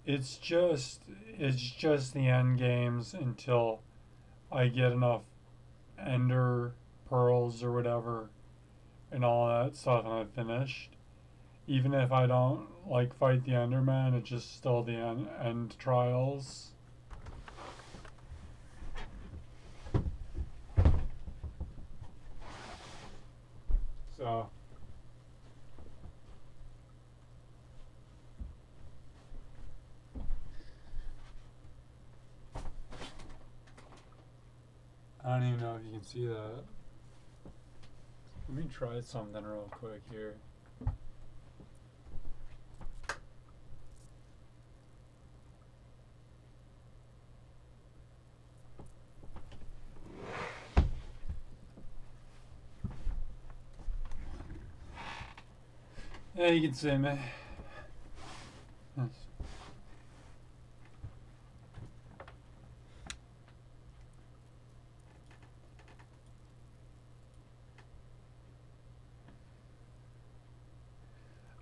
it's just the end games until I get enough ender pearls or whatever and all that stuff and I've finished. Even if I don't like fight the Enderman, it's just still the end trials. So I don't even know if you can see that. Let me try something real quick here. Yeah, you can see me. Yes.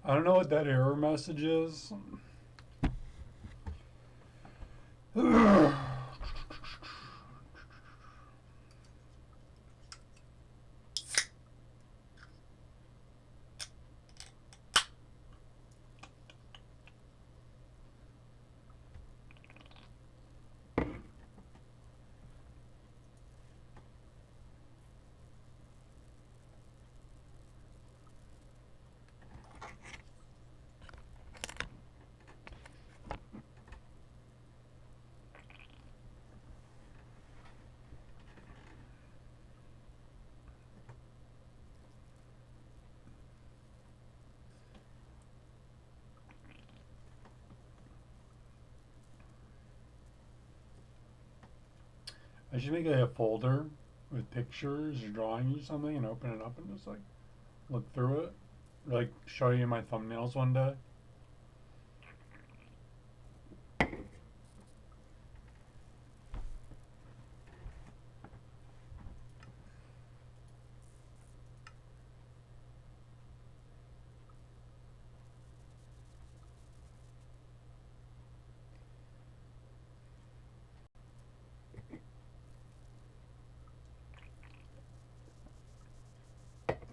I don't know what that error message is. I should make a folder with pictures or drawings or something and open it up and just like look through it. Or, like show you my thumbnails one day.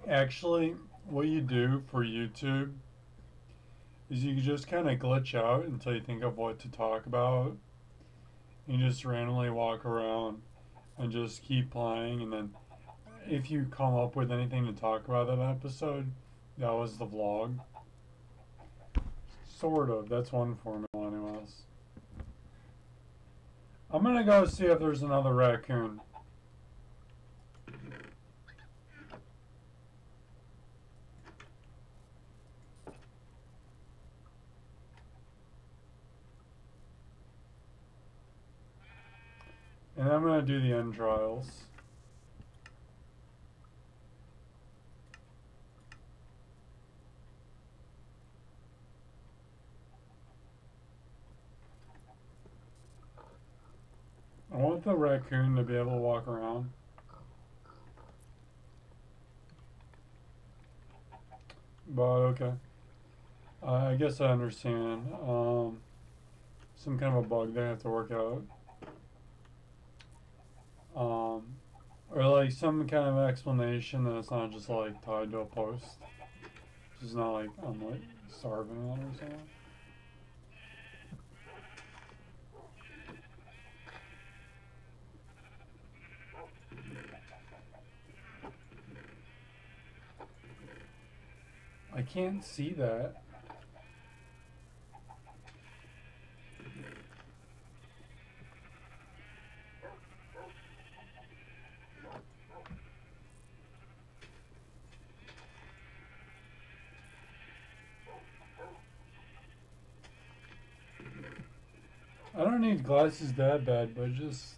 Actually, what you do for YouTube is you just kind of glitch out until you think of what to talk about. You just randomly walk around and just keep playing, and then if you come up with anything to talk about that episode, that was the vlog. Sort of. That's one formula, anyways. I'm gonna go see if there's another raccoon. And I'm gonna do the end trials. I want the raccoon to be able to walk around. But okay. I guess I understand. Some kind of a bug they have to work out. Or like some kind of explanation that it's not just like tied to a post. It's not like I'm like starving on it or something. I can't see that. I don't need glasses that bad, but just...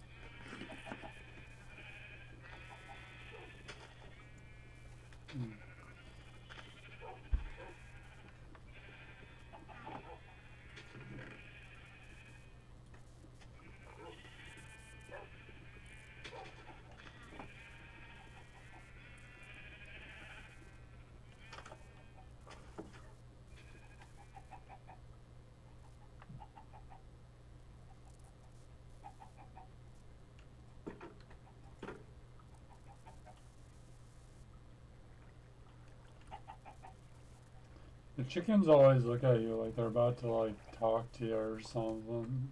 The chickens always look at you like they're about to like talk to you or something.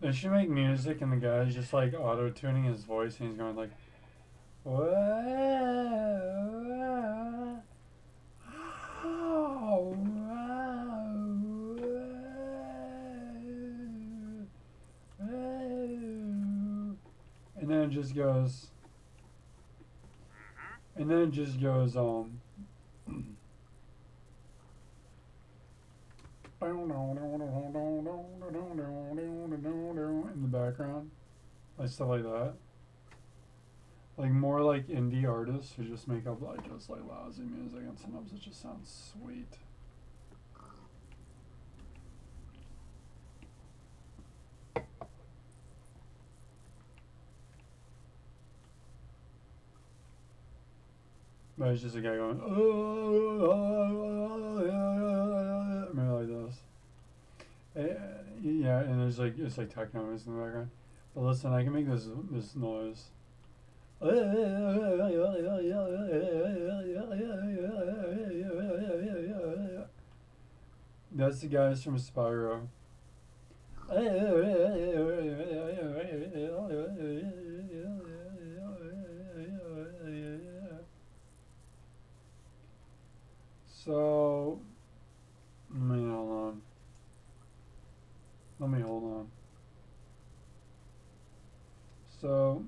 They should make music and the guy's just like auto-tuning his voice and he's going like, and then it just goes, and then it just goes in the background, like stuff like that. Like more like indie artists who just make up like just like lousy music, and sometimes it just sounds sweet. But it's just a guy going, maybe like this. Yeah, and there's like it's like techno noise in the background. But listen, I can make this noise. That's the guys from Spyro. So, let me hold on. Let me hold on. So,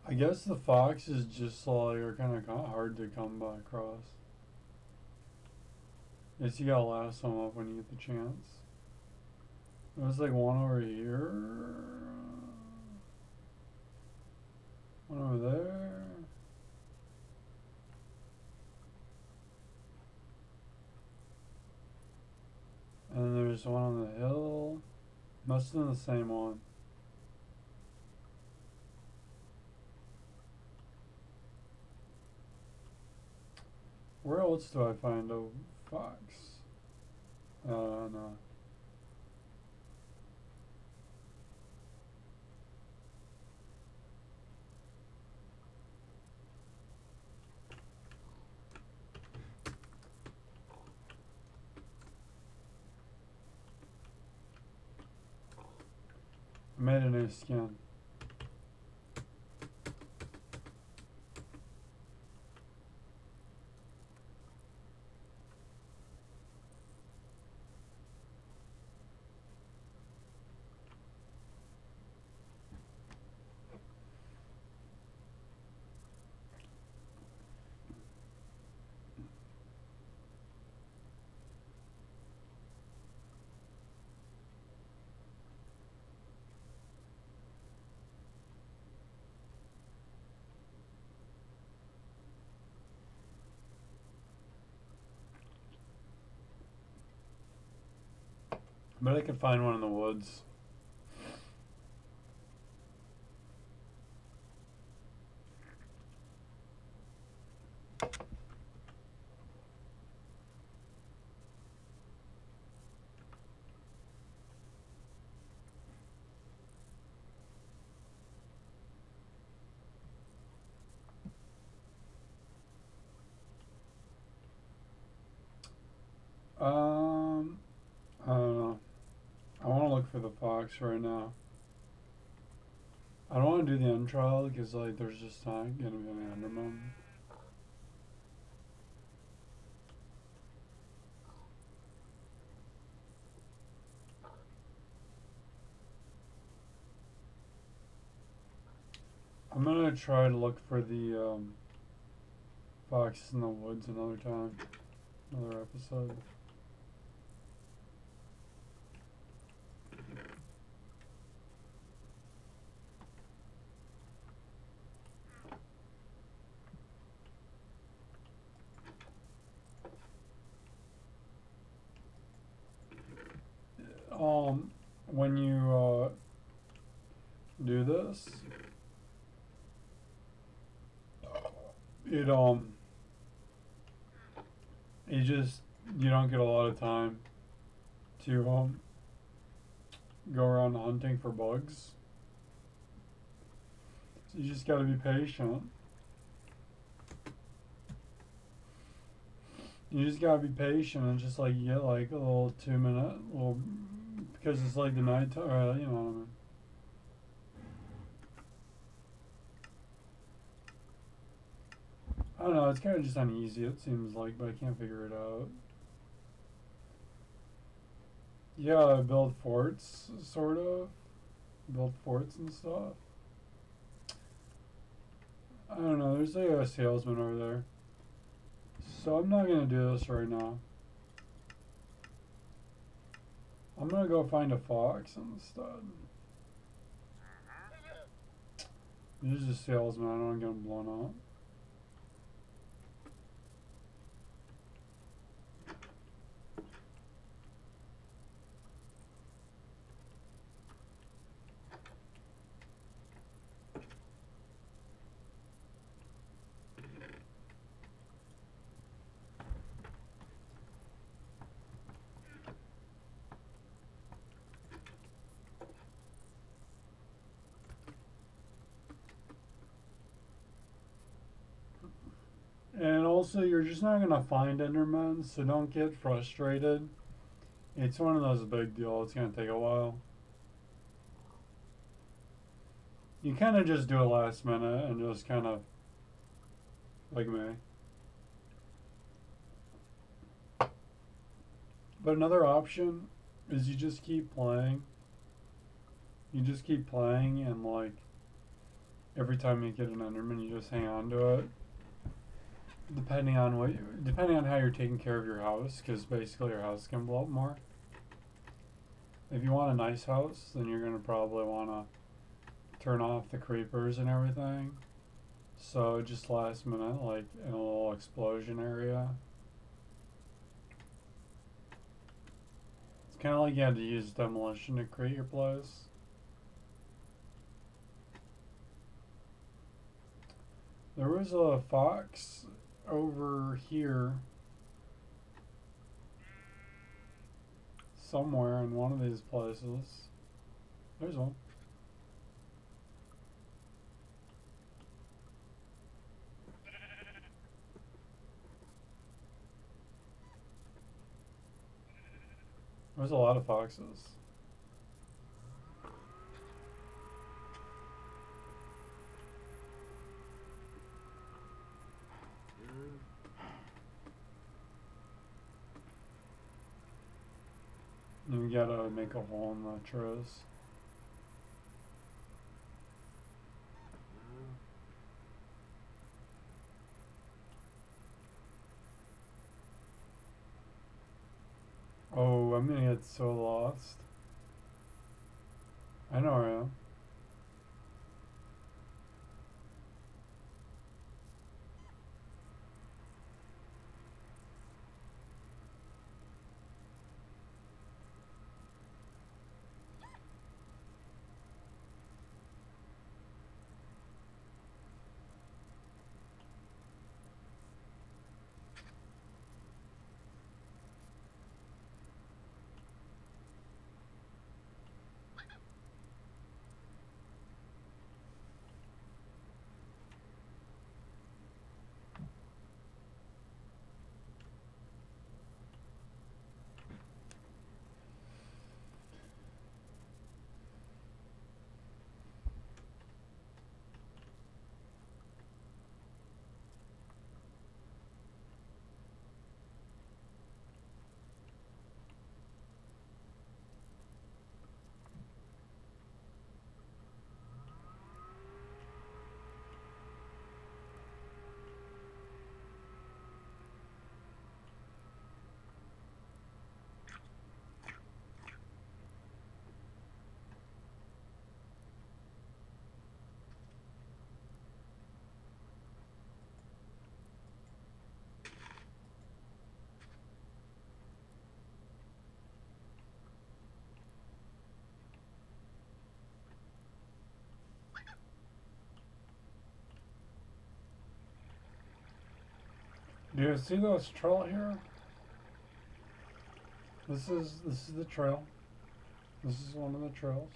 I guess the foxes just like are kind of hard to come by across. Guess you gotta last them up when you get the chance. There's like one over here, one over there. And then there's one on the hill. Must have been the same one. Where else do I find a fox? No. I made a new skin. I bet I could find one in the woods. I don't know. I want to look for the fox right now. I don't want to do the end trial because like there's just not gonna be any Enderman. I'm gonna try to look for the foxes in the woods another time, another episode. When you do this, it you don't get a lot of time to go around hunting for bugs. So you just gotta be patient. You just gotta be patient and just like you get like a little 2 minute little because it's like the night time, you know what I mean. I don't know, it's kind of just uneasy it seems like, but I can't figure it out. Yeah, I build forts, sort of. Build forts and stuff. I don't know, there's like a salesman over there. So I'm not gonna do this right now. I'm gonna go find a fox instead. This is a salesman, I don't want to get him blown up. And also, you're just not gonna find Endermen, so don't get frustrated. It's one of those big deals. It's gonna take a while. You kind of just do it last minute and just kind of like me. But another option is you just keep playing. You just keep playing, and like every time you get an Enderman, you just hang on to it. Depending on how you're taking care of your house, because basically your house can blow up more. If you want a nice house, then you're gonna probably want to turn off the creepers and everything. So just last minute, like in a little explosion area. It's kind of like you had to use demolition to create your place. There was a fox over here somewhere in one of these places. There's one. There's a lot of foxes. You gotta make a hole in the trays. Oh, I'm gonna get so lost. I know where I am. Do you see those troll here? This is the trail. This is one of the trails.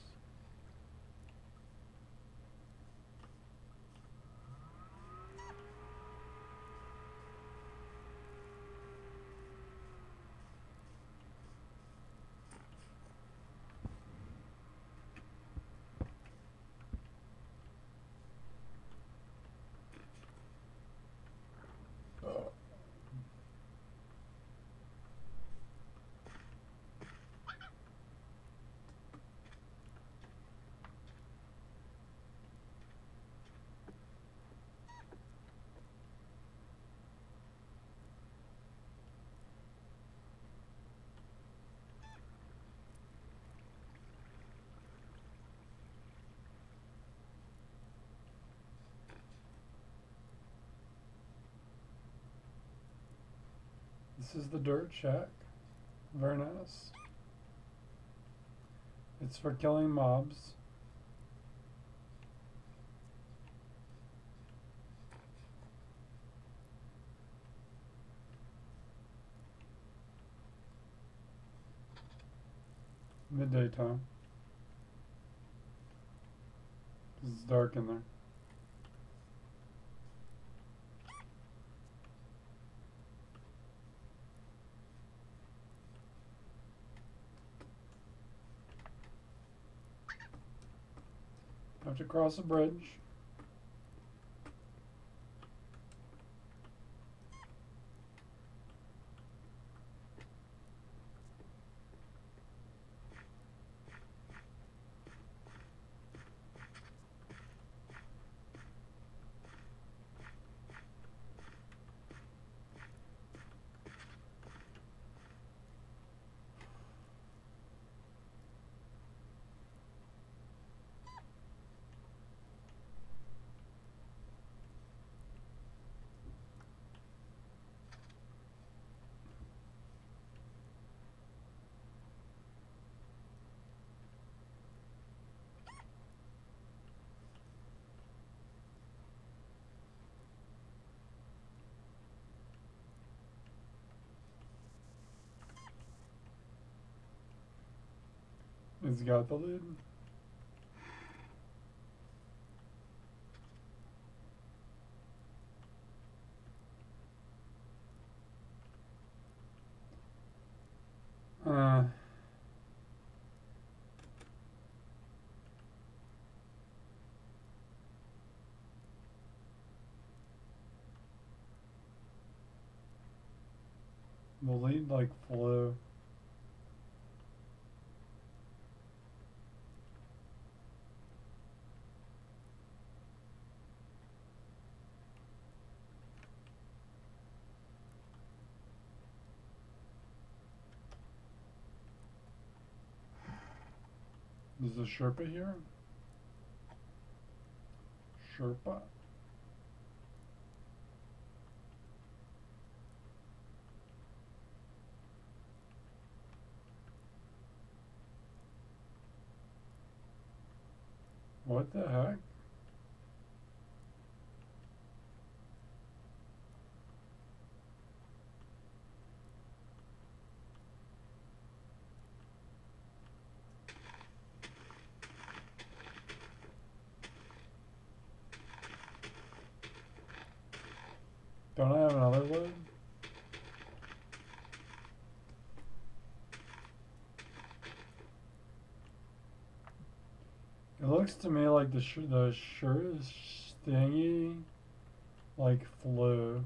This is the dirt shack. Very nice. It's for killing mobs. Midday time. It's dark in there. Have to cross a bridge. It's got the lid. The lead like flew. Is the Sherpa here? Sherpa. What the heck? Don't I have another load? It looks to me like the shirt thingy like flew.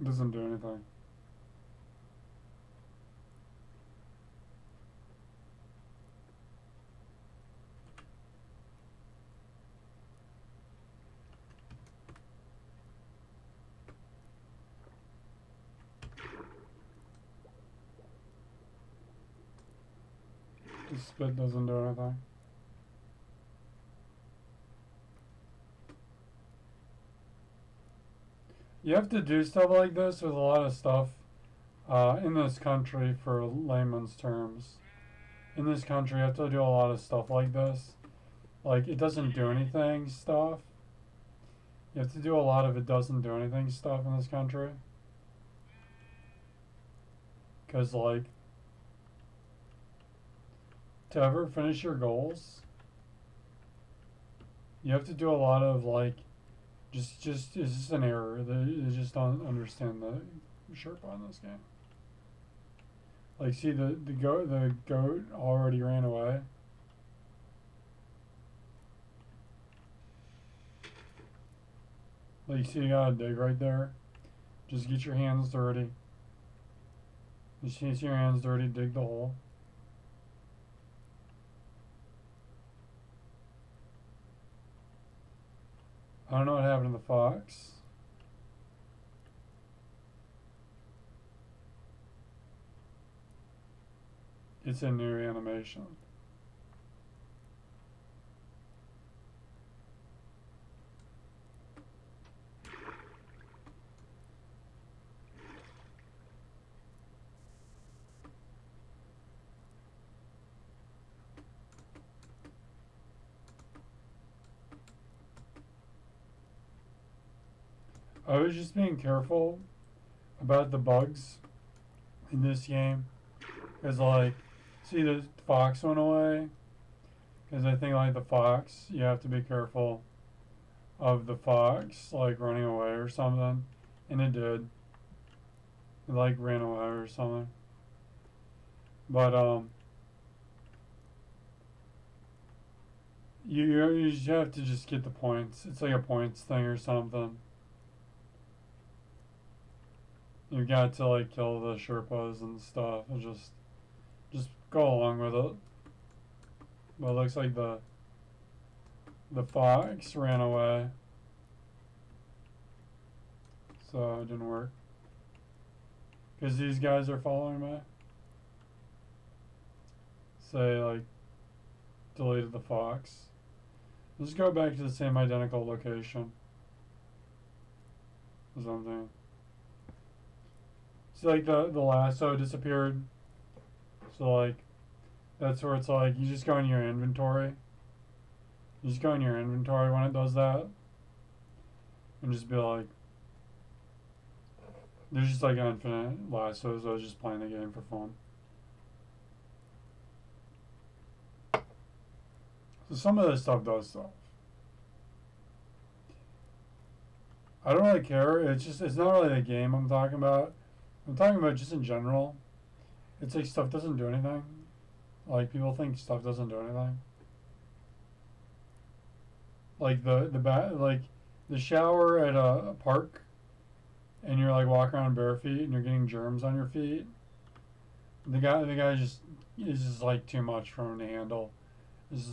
It doesn't do anything. The spit doesn't do anything. You have to do stuff like this with a lot of stuff in this country, for layman's terms. In this country, you have to do a lot of stuff like this. Like, it doesn't do anything stuff. You have to do a lot of it doesn't do anything stuff in this country. Because, like, to ever finish your goals, you have to do a lot of, like, it's just an error. They just don't understand the Sherpa in this game. Like, see, the goat already ran away. Like, see, you gotta dig right there. Just get your hands dirty. Just get your hands dirty, dig the hole. I don't know what happened to the fox. It's a new animation. I was just being careful about the bugs in this game. Because, like, see, the fox went away. Because I think, like, the fox, you have to be careful of the fox, like, running away or something. And it did. It, like, ran away or something. But, you just have to just get the points. It's like a points thing or something. You got to, like, kill the Sherpas and stuff and just go along with it. But it looks like the fox ran away. So it didn't work. Because these guys are following me. Say, like, deleted the fox. Just go back to the same identical location. Or something. See, like, the lasso disappeared. So, like, that's where it's like, you just go in your inventory. You just go in your inventory when it does that. And just be like, there's just like infinite lassos. I was just playing the game for fun. So some of this stuff does stuff. I don't really care. It's not really the game I'm talking about. I'm talking about just in general. It's like stuff doesn't do anything. Like, people think stuff doesn't do anything. Like like the shower at a park, and you're like walking around bare feet and you're getting germs on your feet. The guy is just like too much for him to handle.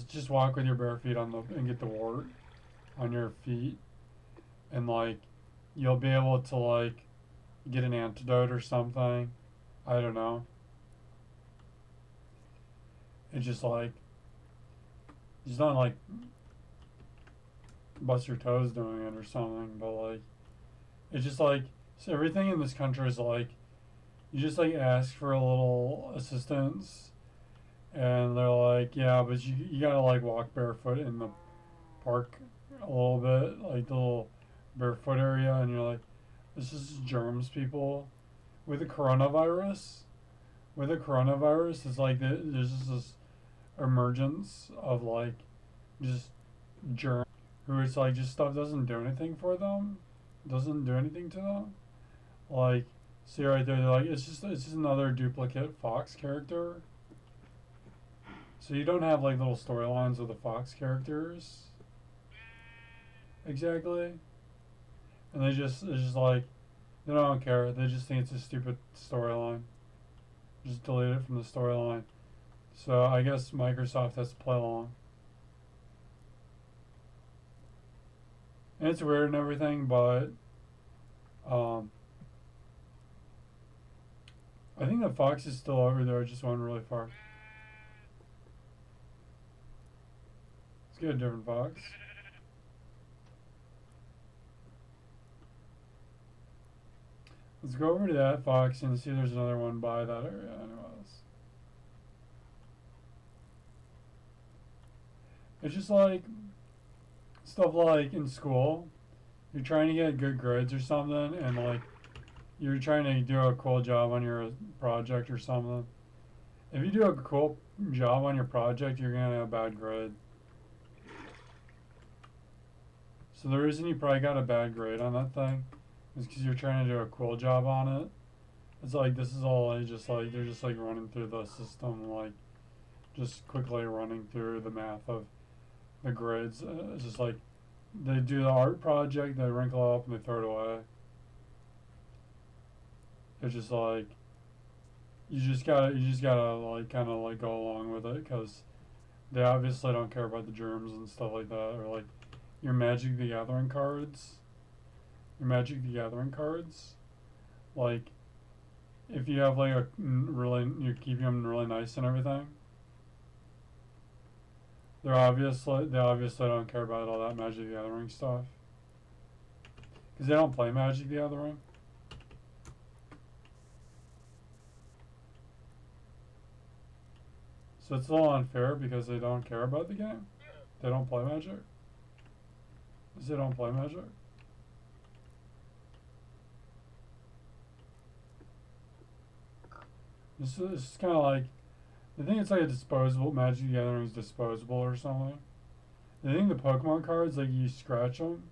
Just walk with your bare feet and get the wart on your feet, and like you'll be able to like get an antidote or something. I don't know. It's just like, just don't like bust your toes doing it or something, but like, it's just like, so everything in this country is like, you just like ask for a little assistance, and they're like, yeah, but you gotta like walk barefoot in the park a little bit, like the little barefoot area, and you're like, this is germs, people. With the coronavirus, it's like there's just this emergence of like just germs who it's like just stuff doesn't do anything for them, doesn't do anything to them. Like, see right there, they're like, it's just another duplicate Fox character. So you don't have like little storylines with the Fox characters. Exactly. And it's just like, They don't care. They just think it's a stupid storyline. Just delete it from the storyline. So I guess Microsoft has to play along. And it's weird and everything, but I think the fox is still over there. It just went really far. Let's get a different fox. Let's go over to that fox and see if there's another one by that area anyways. It's just like stuff like in school, you're trying to get good grades or something, and like you're trying to do a cool job on your project or something. If you do a cool job on your project, you're gonna have a bad grade. So the reason you probably got a bad grade on that thing is because you're trying to do a cool job on it. It's like this is all like just like they're just like running through the system, like just quickly running through the math of the grades. It's just like they do the art project, they wrinkle up and they throw it away. It's just like you just gotta like kind of like go along with it because they obviously don't care about the germs and stuff like that, or like your Magic the Gathering cards. Your Magic the Gathering cards, like if you have like a really you keep them really nice and everything. They obviously don't care about all that Magic the Gathering stuff because they don't play Magic the Gathering. So it's a little unfair because they don't care about the game. They don't play Magic. Because they don't play Magic. This is kind of like, I think it's like a disposable, Magic the Gathering is disposable or something. I think the Pokemon cards, like you scratch them,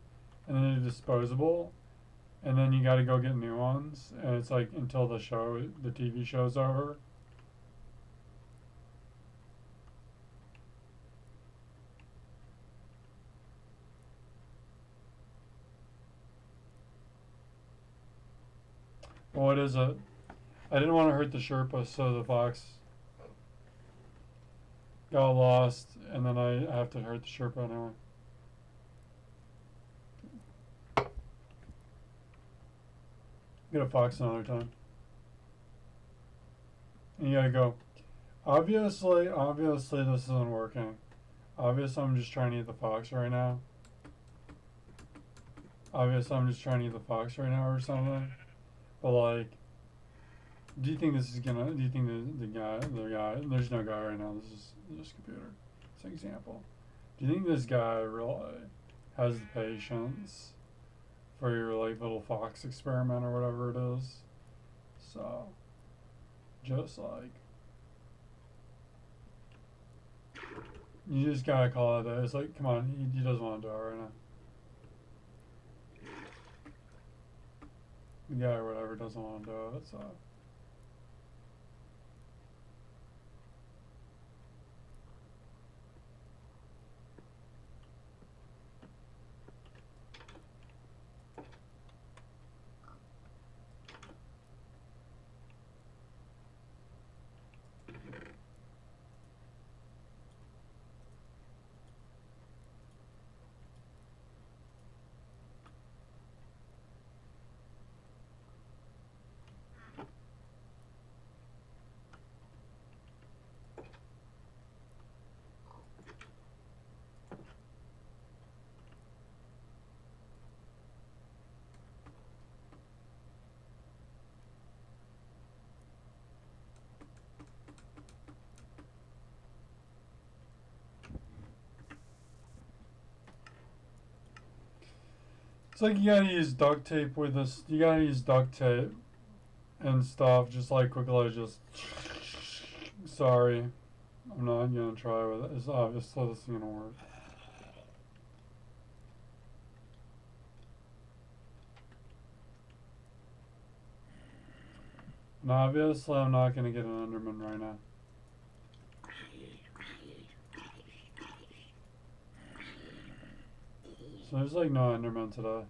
and then they're disposable, and then you gotta go get new ones, and it's like until the TV show's over. Well, what is it? I didn't want to hurt the Sherpa, so the fox got lost, and then I have to hurt the Sherpa anyway. Get a fox another time. And you gotta go. Obviously this isn't working. Obviously I'm just trying to eat the fox right now. Obviously I'm just trying to eat the fox right now or something. But like, do you think this is gonna? Do you think the guy? There's no guy right now. This is just computer. It's an example. Do you think this guy really has the patience for your like little fox experiment or whatever it is? So, just like, you just gotta call it. It's like, come on, he doesn't want to do it right now. The guy or whatever doesn't want to do it. So. It's like you gotta use duct tape with this. You gotta use duct tape and stuff. Just like quickly, just. Sorry, I'm not gonna try with it. It's obviously this isn't gonna work. And obviously, I'm not gonna get an Enderman right now. So there's like no Enderman today.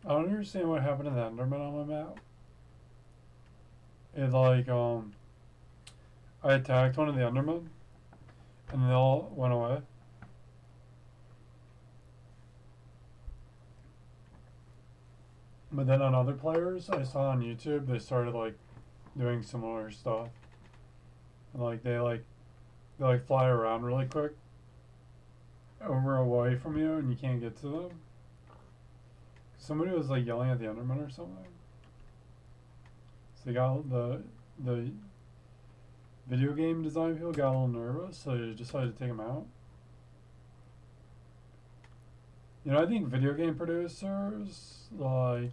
I don't understand what happened to the Enderman on my map. It like I attacked one of the Endermen and they all went away. But then on other players I saw on YouTube they started like doing similar stuff. And like they fly around really quick over away from you and you can't get to them. Somebody was like yelling at the Enderman or something. So they got the video game design people got a little nervous, so they decided to take them out. You know, I think video game producers like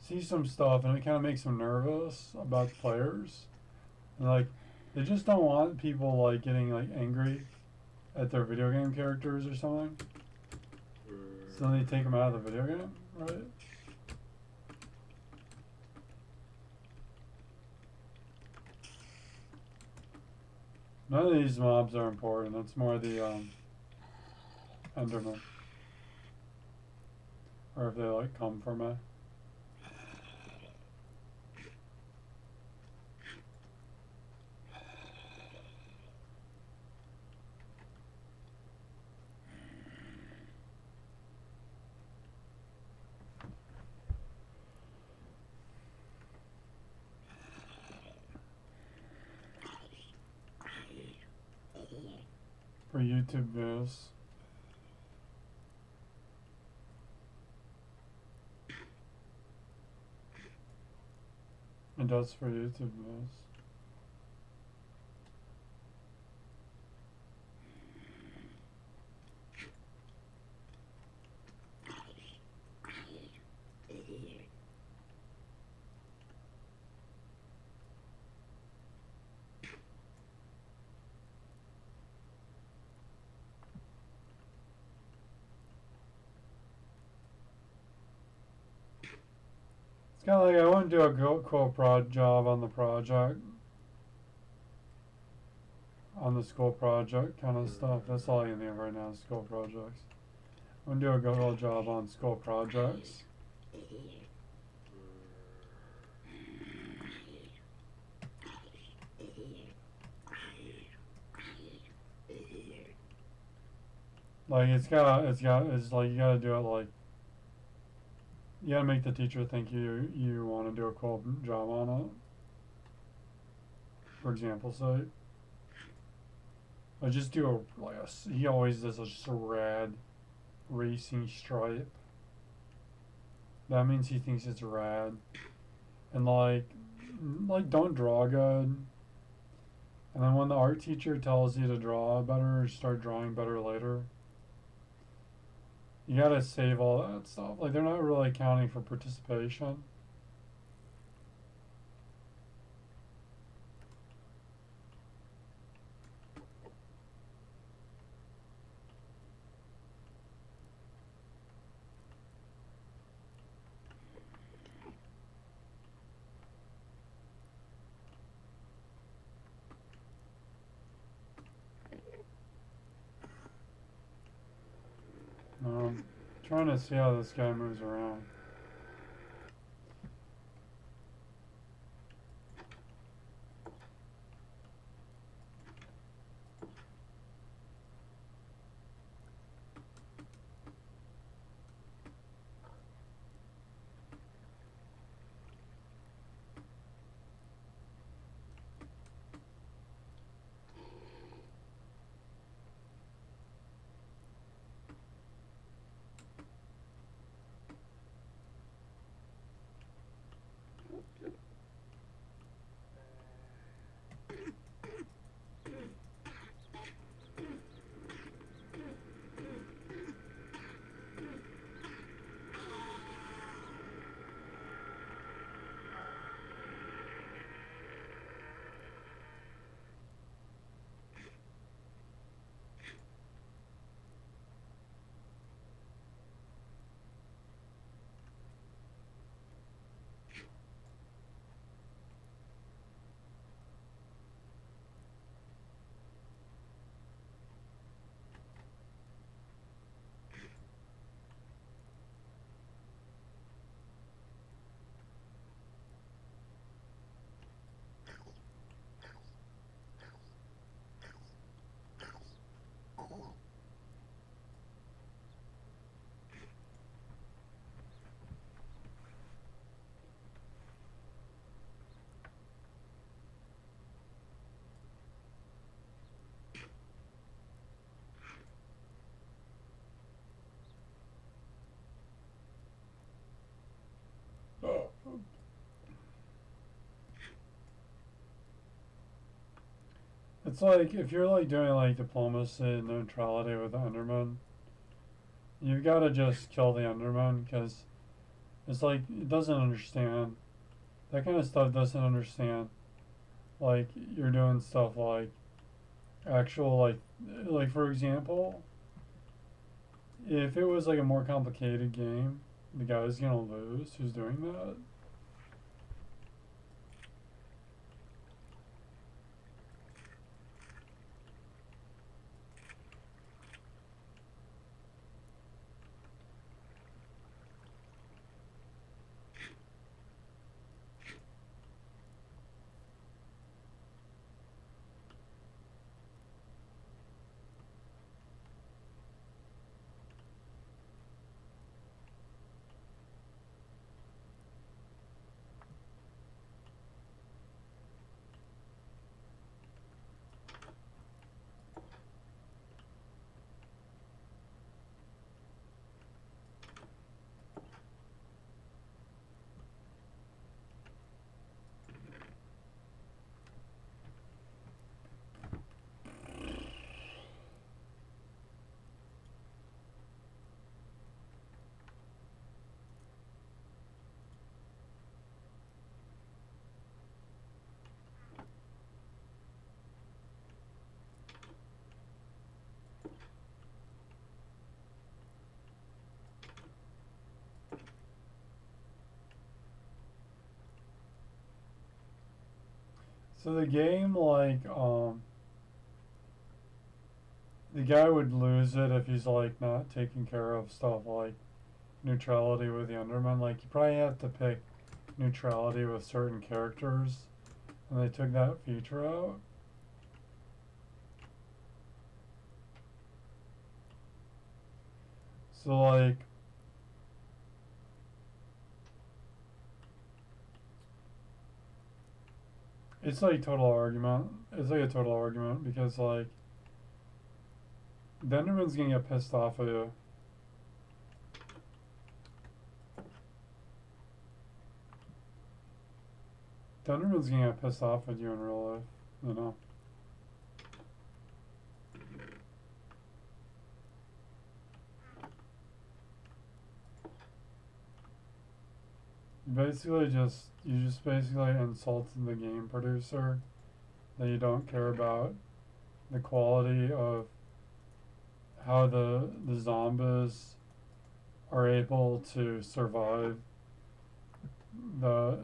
see some stuff and it kind of makes them nervous about the players, and like they just don't want people like getting like angry at their video game characters or something. So then they take them out of the video game, right? None of these mobs are important. It's more the Enderman, or if they like come for me. For YouTube views. It does for YouTube views. It's kind of like I want to do a cool job on the project. On the school project kind of stuff. That's all I need right now is school projects. I want to do a good job on school projects. Like it's like you gotta do it like you gotta make the teacher think you want to do a cool job on it. For example, sake. I just do he always does just a rad racing stripe. That means he thinks it's rad. And like don't draw good. And then when the art teacher tells you to draw better or start drawing better later, you gotta save all that stuff. Like they're not really counting for participation. Trying to see how this guy moves around. It's like if you're like doing like diplomacy and neutrality with the Enderman, you've got to just kill the Enderman because it's like it doesn't understand. That kind of stuff doesn't understand. Like you're doing stuff like actual like for example, if it was like a more complicated game, the guy's gonna lose who's doing that. So the game the guy would lose it if he's like not taking care of stuff like neutrality with the Enderman. Like you probably have to pick neutrality with certain characters, and they took that feature out. So like it's like total argument. It's like a total argument because like the Enderman's gonna get pissed off at you. The Enderman's gonna get pissed off at you in real life, you know. You just basically insulted the game producer that you don't care about the quality of how the zombies are able to survive. The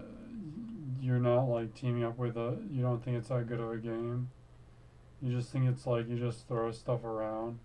You're not like teaming up with a, you don't think it's that good of a game. You just think it's like you just throw stuff around.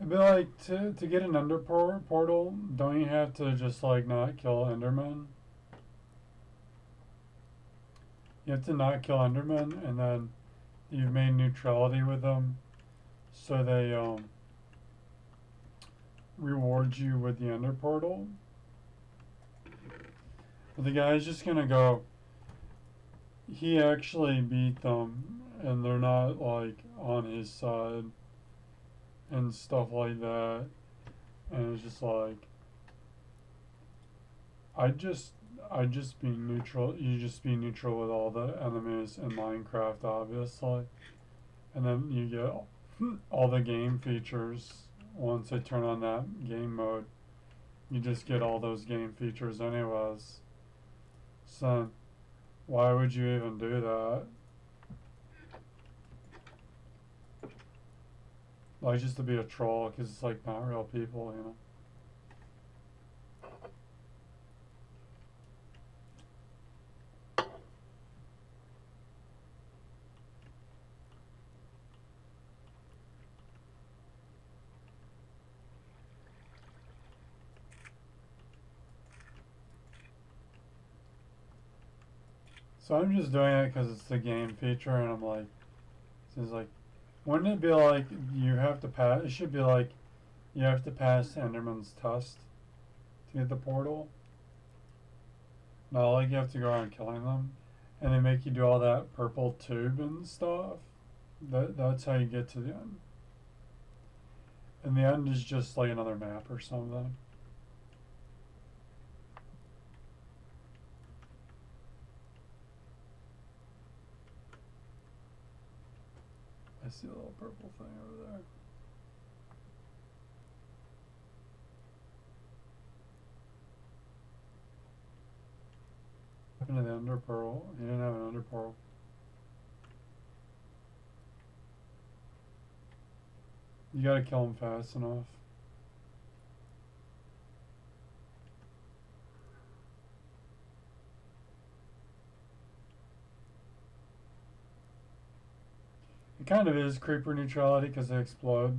It'd be like to get an Ender portal, don't you have to just like not kill Endermen? You have to not kill Endermen, and then you've made neutrality with them, so they reward you with the Ender portal. But the guy's just gonna go. He actually beat them, and they're not like on his side and stuff like that. And it's just like, I'd just be neutral. You just be neutral with all the enemies in Minecraft, obviously, and then you get all the game features once I turn on that game mode. You just get all those game features anyways. So why would you even do that? Like, just to be a troll, because it's like not real people, you know. So I'm just doing it because it's the game feature, and I'm like, it's like, wouldn't it be like you have to pass? It should be like you have to pass Enderman's test to get the portal. Not like you have to go around killing them, and they make you do all that purple tube and stuff. That's how you get to the end. And the end is just like another map or something. I see a little purple thing over there. What happened to the Ender Pearl? He didn't have an Ender Pearl. You gotta kill him fast enough. It kind of is creeper neutrality because they explode.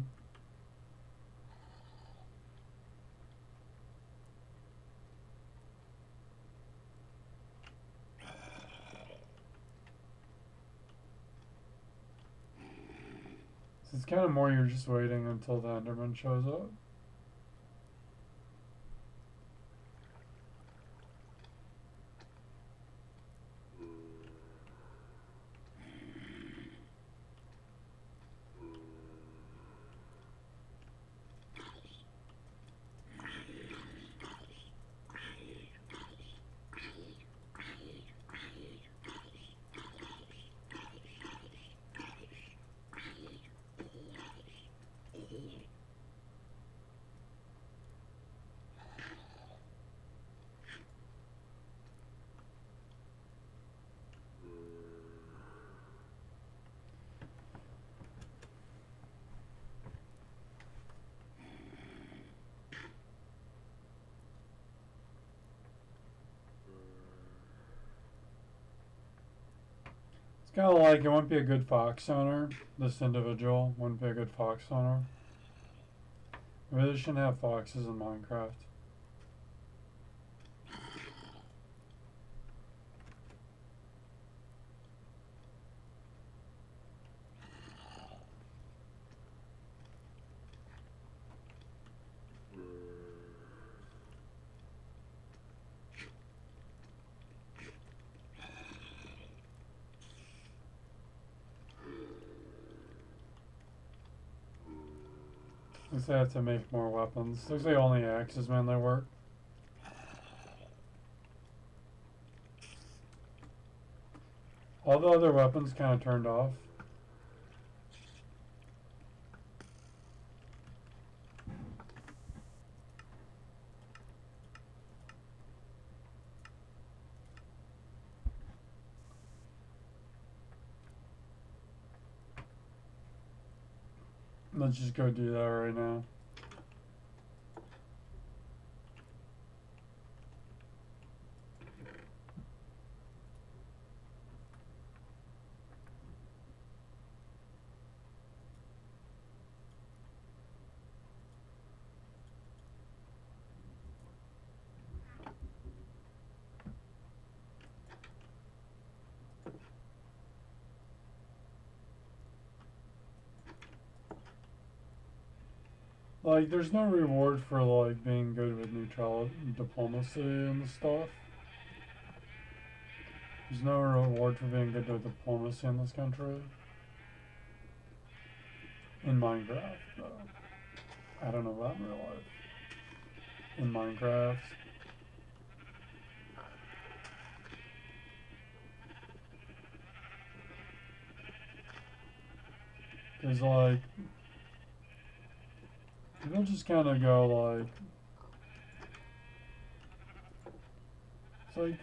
So it's kind of more you're just waiting until the Enderman shows up. Kind of like it wouldn't be a good fox owner. This individual wouldn't be a good fox owner. We really shouldn't have foxes in Minecraft. Looks like I have to make more weapons. Looks like only axes mainly work. All the other weapons kind of turned off. Let's just go do that right now. Like, there's no reward for, like, being good with neutral diplomacy and stuff. There's no reward for being good with diplomacy in this country. In Minecraft, though. I don't know about in real life. In Minecraft. Because, like, people just kind of go, like, it's like,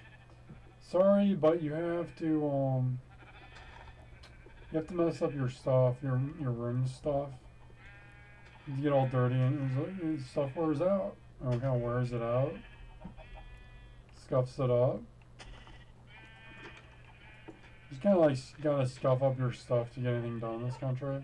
sorry, but you have to mess up your stuff, your room stuff. You get all dirty and stuff wears out. And it kind of wears it out. Scuffs it up. Just kind of like gotta scuff up your stuff to get anything done in this country.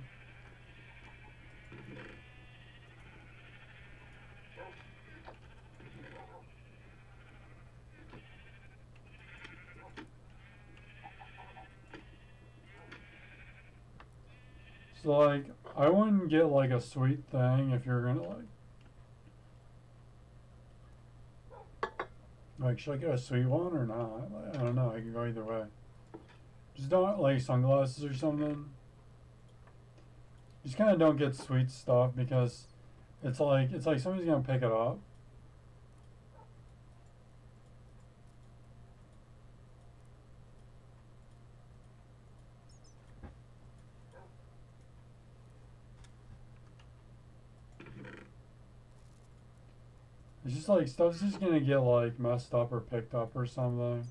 So like, I wouldn't get like a sweet thing if you're gonna like should I get a sweet one or not? Like, I don't know. I can go either way. Just don't like sunglasses or something. Just kind of don't get sweet stuff because it's like somebody's gonna pick it up. It's just like stuff's just gonna get like messed up or picked up or something.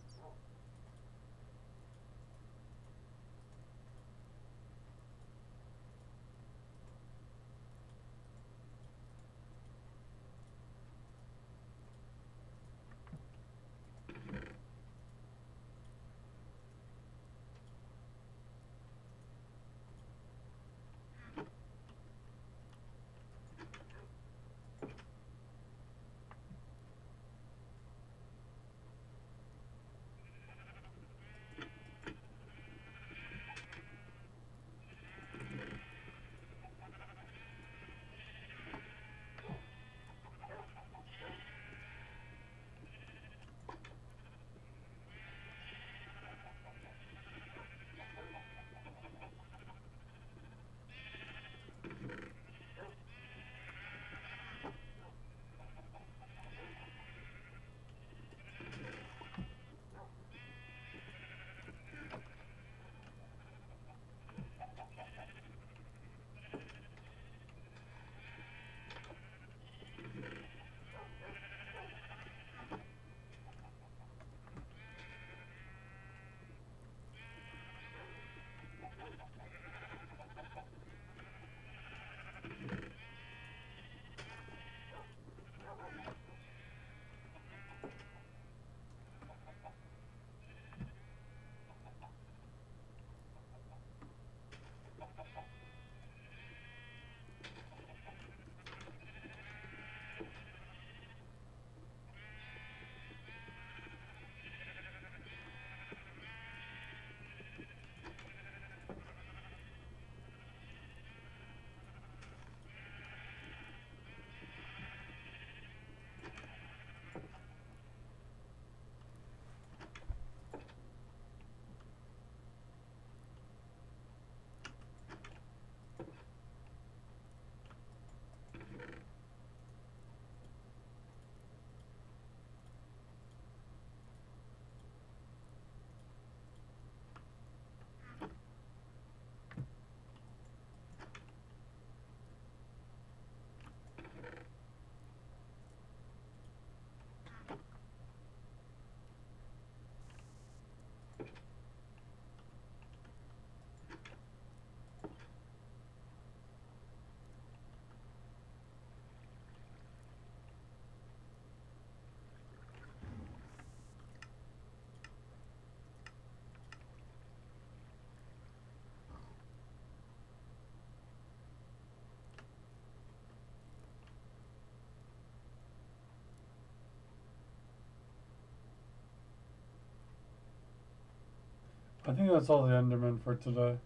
I think that's all the Enderman for today.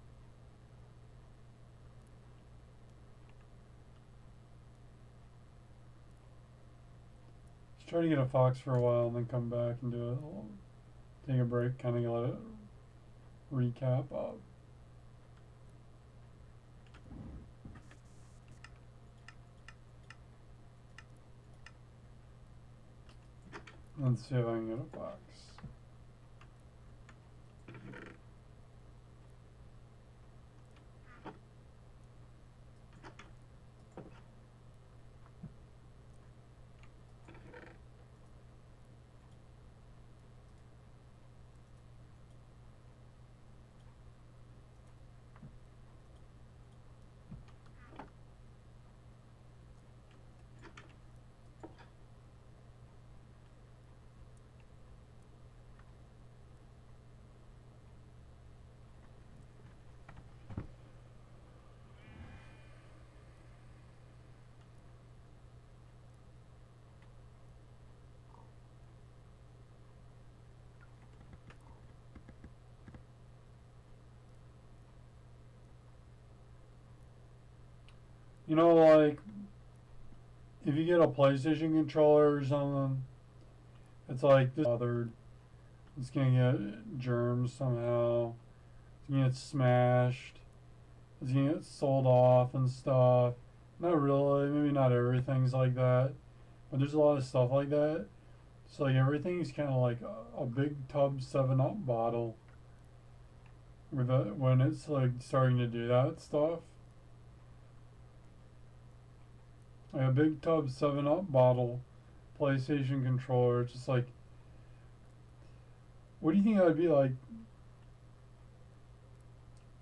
try to get a Fox for a while and then come back and do it. Take a break, kind of let it recap up. Let's see if I can get a Fox. You know, like, if you get a PlayStation controller or something, it's like this bothered. It's gonna get germs somehow. It's gonna get smashed. It's gonna get sold off and stuff. Not really, maybe not everything's like that, but there's a lot of stuff like that. It's like everything's kind of like a big tub 7-Up bottle. With when it's like starting to do that stuff. Like a big tub 7-Up bottle, PlayStation controller, just like, what do you think that would be like?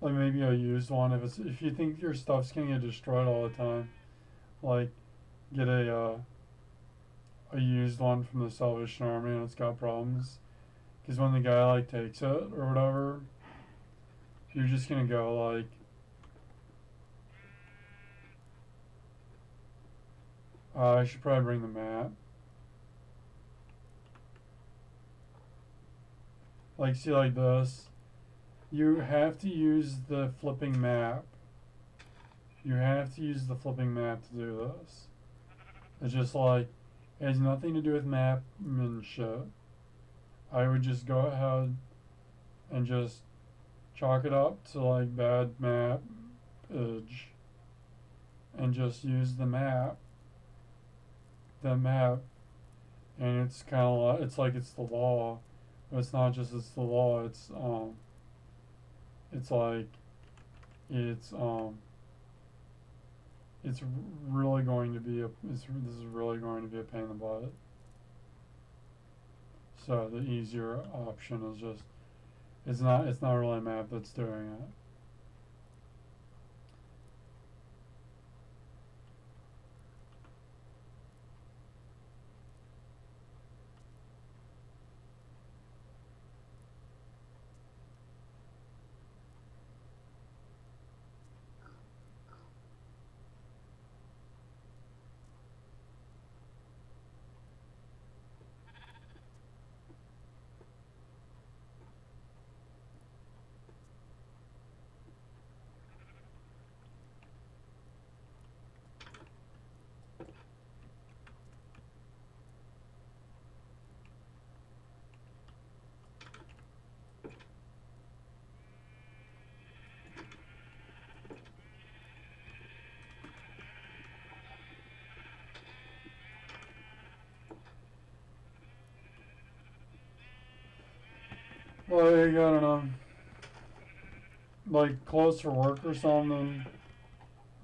Like maybe a used one, if you think your stuff's gonna get destroyed all the time, like get a used one from the Salvation Army and it's got problems, because when the guy like takes it or whatever, you're just gonna go like, I should probably bring the map. Like, see, like this. You have to use the flipping map. You have to use the flipping map to do this. It's just like, it has nothing to do with mapmanship. I would just go ahead and just chalk it up to like bad mapage and just use the map. And it's kind of, it's like it's the law, but it's not just it's the law. It's like it's really going to be this is really going to be a pain in the butt. So the easier option is just it's not really a map that's doing it. Like, I don't know, like clothes for work or something,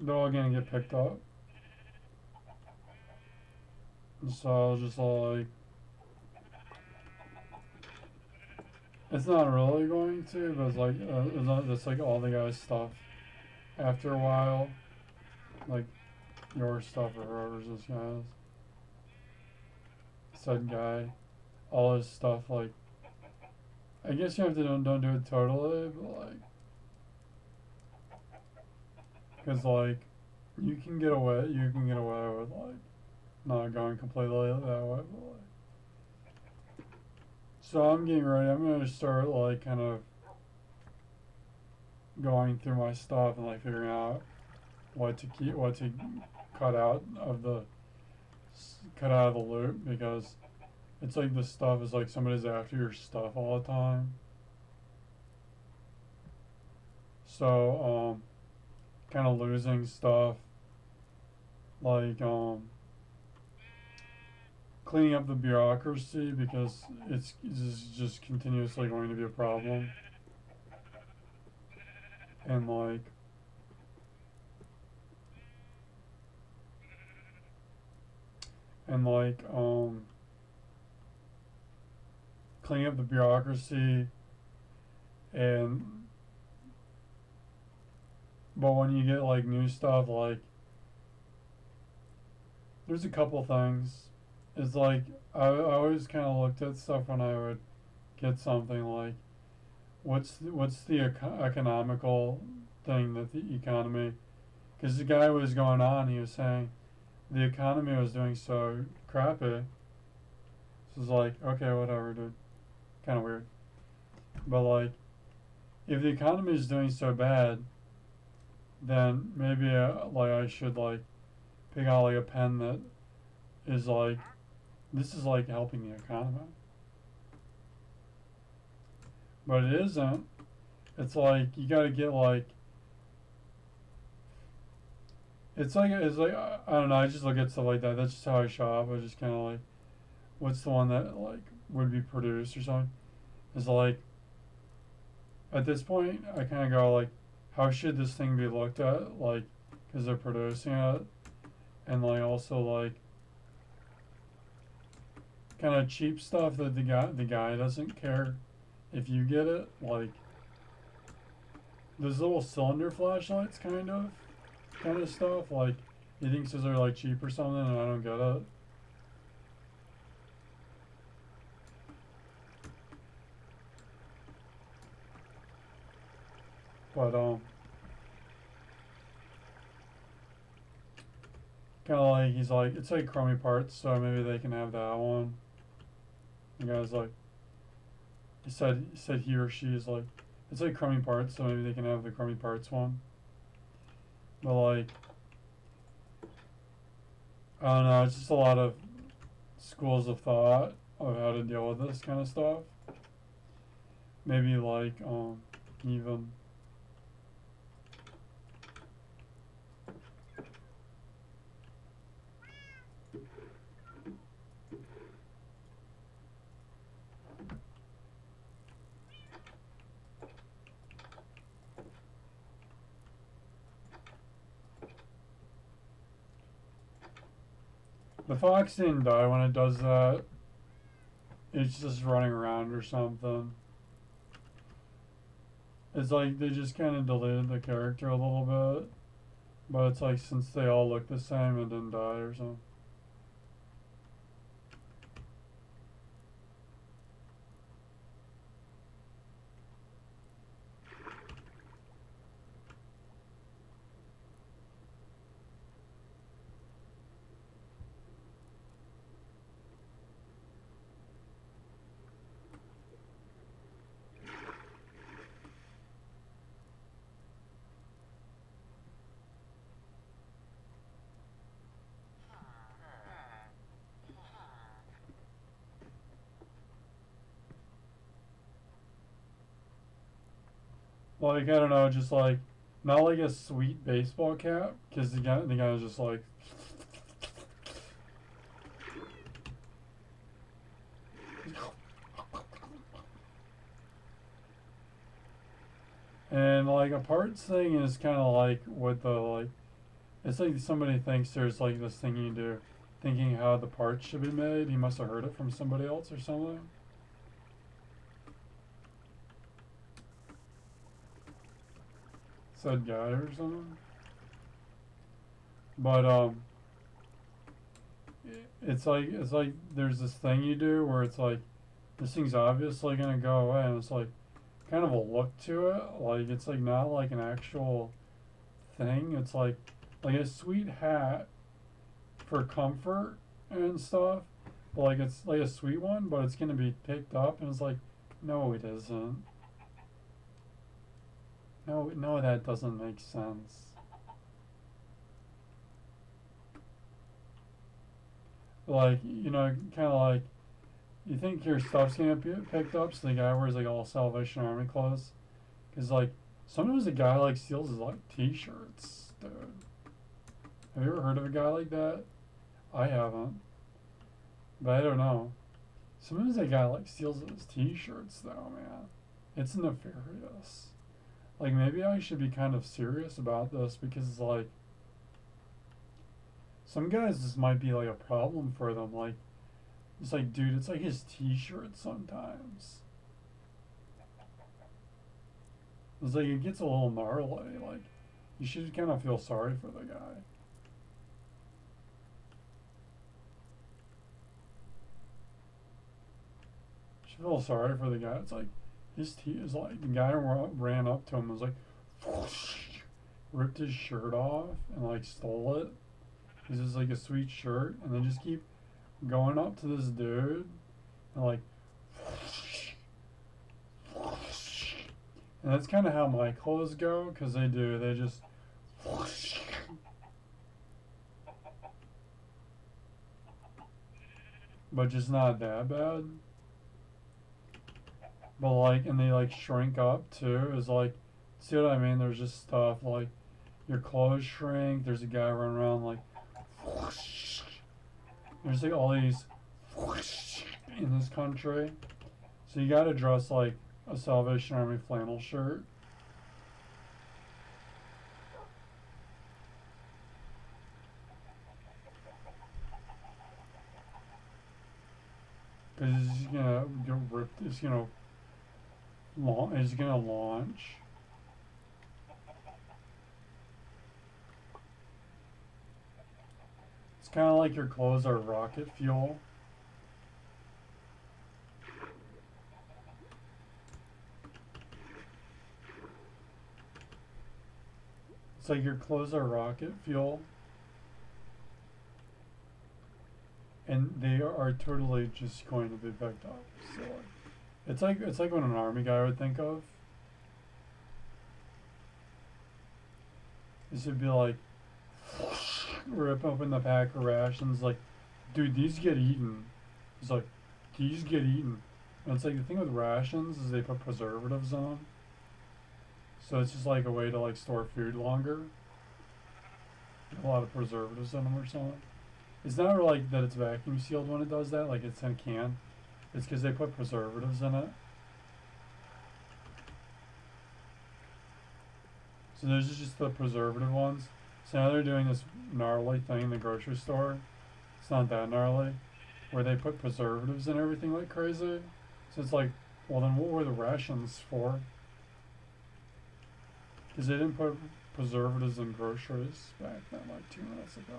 they're all gonna get picked up. And so I was just like, it's not really going to, but it's like, it's not just like all the guy's stuff. After a while, like your stuff or whoever's this guy's, said guy, all his stuff, like, I guess you have to don't do it totally, but like, cause like, you can get away with like, not going completely that way, but like, so I'm getting ready, I'm gonna start like kind of going through my stuff and like figuring out what to keep, what to cut out of the cut out of the loop because it's like this stuff is like somebody's after your stuff all the time. So kind of losing stuff like cleaning up the bureaucracy because it's just continuously going to be a problem. And cleaning up the bureaucracy and but when you get like new stuff, like there's a couple things. It's like I always kind of looked at stuff when I would get something like what's the economical thing that the economy, because the guy was going on, he was saying the economy was doing so crappy. So it's like, okay, whatever, dude. Kind of weird. But like, if the economy is doing so bad, then maybe like I should like pick out like a pen that is like, this is like helping the economy. But it isn't. It's like you gotta get like, it's like I don't know. I just look at stuff like that. That's just how I shop. I just kind of like, what's the one that like would be produced or something? It's like at this point I kind of go like, how should this thing be looked at? Like, because they're producing it, and like also like kind of cheap stuff that the guy doesn't care if you get it. Like those little cylinder flashlights, kind of stuff. Like he thinks those are like cheap or something, and I don't get it. But kind of like he's like, it's like chromey parts, so maybe they can have that one. The guy's like, he said he or she is like, it's like chromey parts, so maybe they can have the chromey parts one. But like, I don't know, it's just a lot of schools of thought of how to deal with this kind of stuff. Maybe like even the fox didn't die when it does that. It's just running around or something. It's like they just kind of deleted the character a little bit. But it's like since they all look the same, it didn't die or something. Like, I don't know, just like, not like a sweet baseball cap, because the guy was just like, and like a parts thing is kind of like what the like, it's like somebody thinks there's like this thing you do, thinking how the parts should be made. He must have heard it from somebody else or something. Said guy or something. But it's like there's this thing you do where it's like this thing's obviously gonna go away, and it's like kind of a look to it. Like it's like not like an actual thing. It's like a sweet hat for comfort and stuff. But like it's like a sweet one, but it's gonna be picked up, and it's like, no, it isn't. No, that doesn't make sense. Like, you know, kind of like, you think your stuff's gonna be picked up, so the guy wears like all Salvation Army clothes. Cause like, sometimes a guy like steals his like t-shirts, dude. Have you ever heard of a guy like that? I haven't. But I don't know. Sometimes a guy like steals his t-shirts though, man. It's nefarious. Like maybe I should be kind of serious about this because like some guys this might be like a problem for them. Like it's like dude, it's like his t-shirt sometimes. It's like it gets a little gnarly. Like you should kind of feel sorry for the guy. You should feel sorry for the guy. It's like his tee is like the guy ran up to him and was like whoosh, ripped his shirt off and like stole it. This is like a sweet shirt, and then just keep going up to this dude and like whoosh, whoosh. And that's kind of how my clothes go, because they do. They just whoosh. But just not that bad. But like, and they like shrink up too. Is like, see what I mean? There's just stuff like your clothes shrink. There's a guy running around like whoosh. There's like all these whoosh in this country. So you gotta dress like a Salvation Army flannel shirt. Because it's gonna get ripped. It's gonna launch. It's kind of like your clothes are rocket fuel. It's like your clothes are rocket fuel. And they are totally just going to be picked up. So it's like what an army guy would think of. This would be like rip open the pack of rations, like, dude, these get eaten. It's like, these get eaten. And it's like the thing with rations is they put preservatives in them. So it's just like a way to like store food longer. A lot of preservatives in them or something. It's not like that it's vacuum sealed when it does that, like it's in a can. It's because they put preservatives in it. So there's just the preservative ones. So now they're doing this gnarly thing in the grocery store. It's not that gnarly. Where they put preservatives in everything like crazy. So it's like, well then what were the rations for? Because they didn't put preservatives in groceries back then, like 2 minutes ago.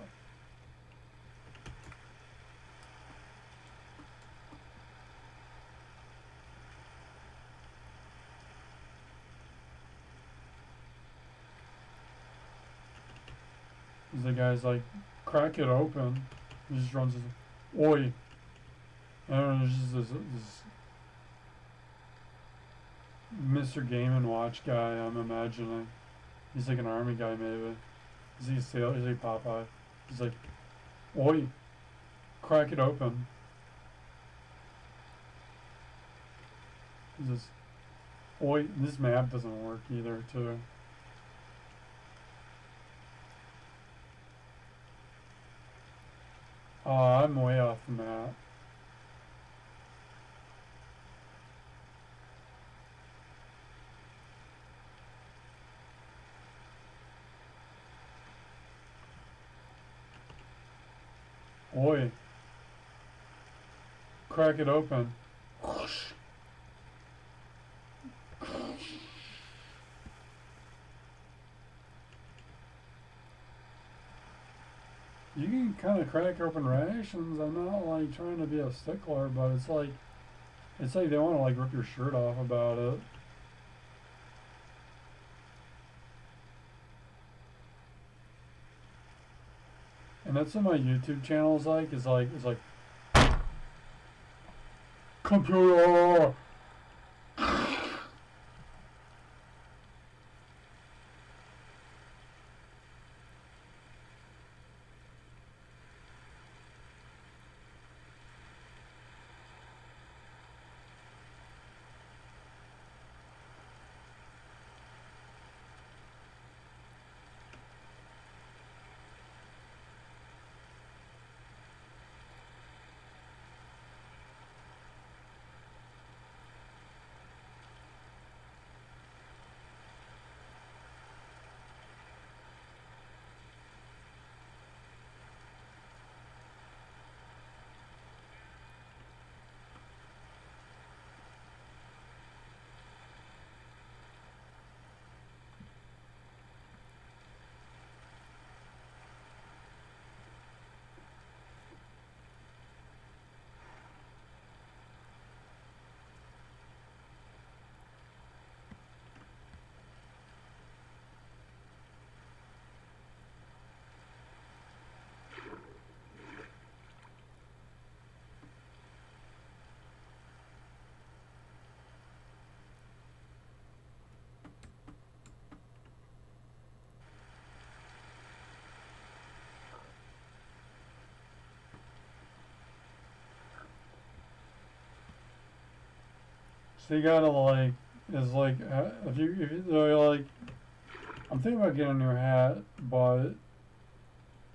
The guy's like, crack it open. He just runs his, oi. I don't know, there's just this Mr. Game & Watch guy, I'm imagining. He's like an army guy, maybe. Is he a sailor? Is he Popeye? He's like, oi, crack it open. He's just, oi, this map doesn't work either, too. Oh, I'm way off the map. Oi. Crack it open. You can kind of crack open rations. I'm not like trying to be a stickler, but it's like they want to like rip your shirt off about it. And that's what my YouTube channel is like. It's like computer. So you gotta like, it's like, if you so like, I'm thinking about getting a new hat, but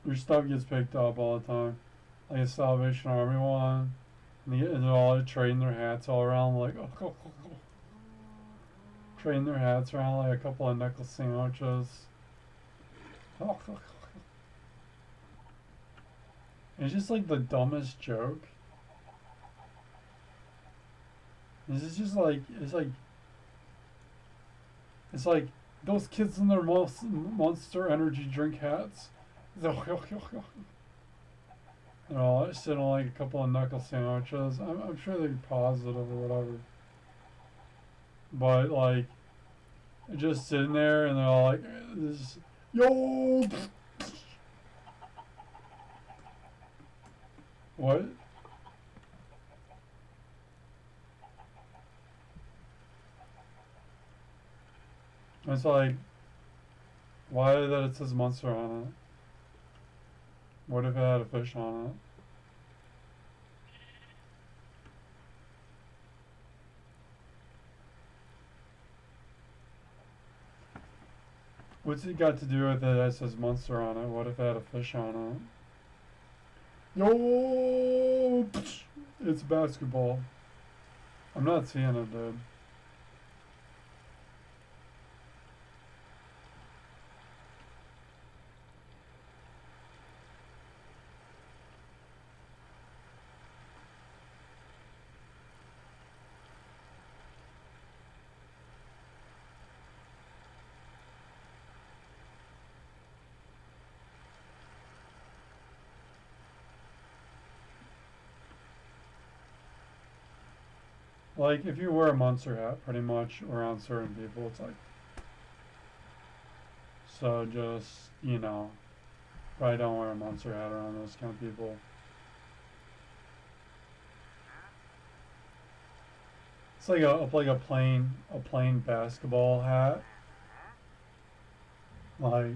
your stuff gets picked up all the time. Like a Salvation Army one, and they're all trading their hats all around, like, trading their hats around like a couple of knuckle sandwiches. It's just like the dumbest joke. It's just like, it's like those kids in their Monster Energy drink hats. They're all sitting on like a couple of knuckle sandwiches. I'm sure they'd be positive or whatever. But like, just sitting there and they're all like, this, yo! What? It's like, why that it says Monster on it? What if it had a fish on it? What's it got to do with it that says Monster on it? What if it had a fish on it? Yo! It's basketball. I'm not seeing it, dude. Like, if you wear a Monster hat, pretty much, around certain people, it's like... So just, you know, probably don't wear a Monster hat around those kind of people. It's like a plain basketball hat. Like...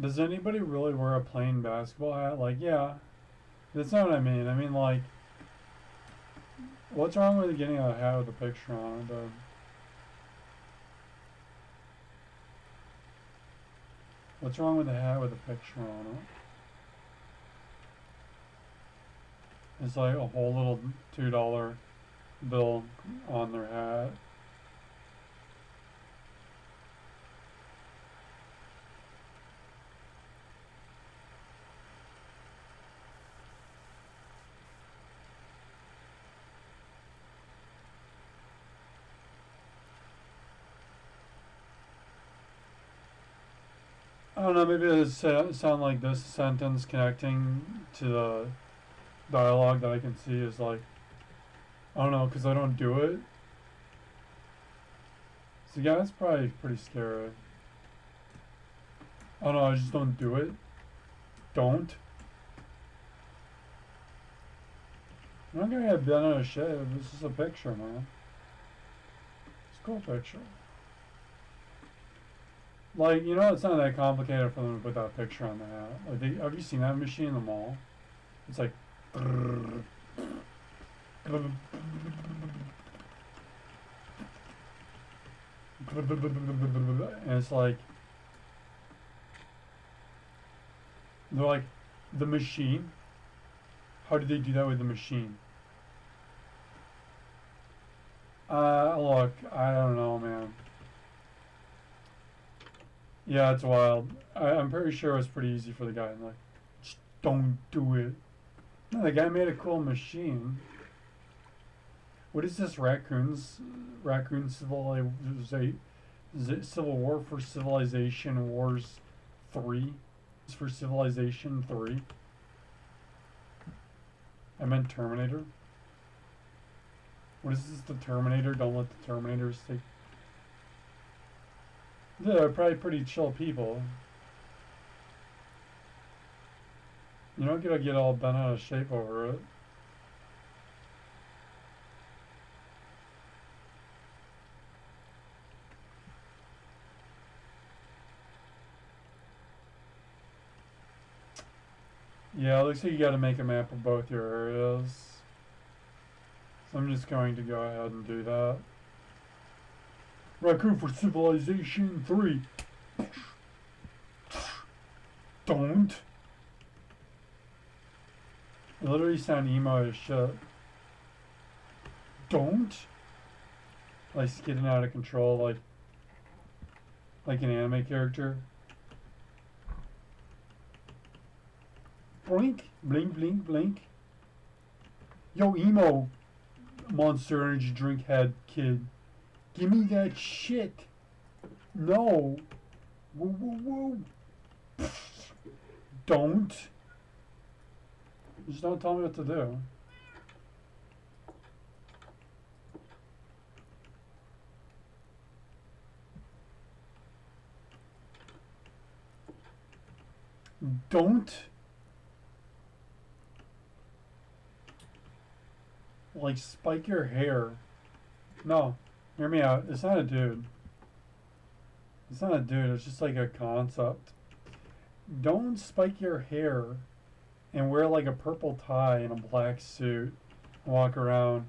Does anybody really wear a plain basketball hat? Like, yeah. That's not what I mean. I mean, like... What's wrong with getting a hat with a picture on it, though? What's wrong with a hat with a picture on it? It's like a whole little $2 bill on their hat. I don't know, maybe it sound like this sentence connecting to the dialogue that I can see is like, I don't know, because I don't do it. So yeah, that's probably pretty scary. I don't know, I just don't do it. Don't. I'm not gonna get bent out of shape. It's just a picture, man. It's a cool picture. Like, you know, it's not that complicated for them to put that picture on the hat. Like, have you seen that machine in the mall? It's like... And it's like... They're like, the machine? How did they do that with the machine? Look, I don't know, man. Yeah, it's wild. I'm pretty sure it was pretty easy for the guy. Like, just don't do it. No, the guy made a cool machine. What is this? Raccoon Civil War for Civilization Wars 3? It's for Civilization 3. I meant Terminator. What is this? The Terminator? Don't let the Terminators take... They're probably pretty chill people. You don't get all bent out of shape over it. Yeah, it looks like you gotta make a map of both your areas. So I'm just going to go ahead and do that. Raccoon for Civilization 3. Don't. It literally sound emo as shit. Don't. Like it's getting out of control, like an anime character. Blink, blink, blink, blink. Yo, emo Monster Energy drink head kid. Give me that shit. No. Woo, woo, woo. Don't. Just don't tell me what to do. Don't. Like, spike your hair. No. Hear me out. It's not a dude. It's not a dude. It's just like a concept. Don't spike your hair and wear like a purple tie and a black suit and walk around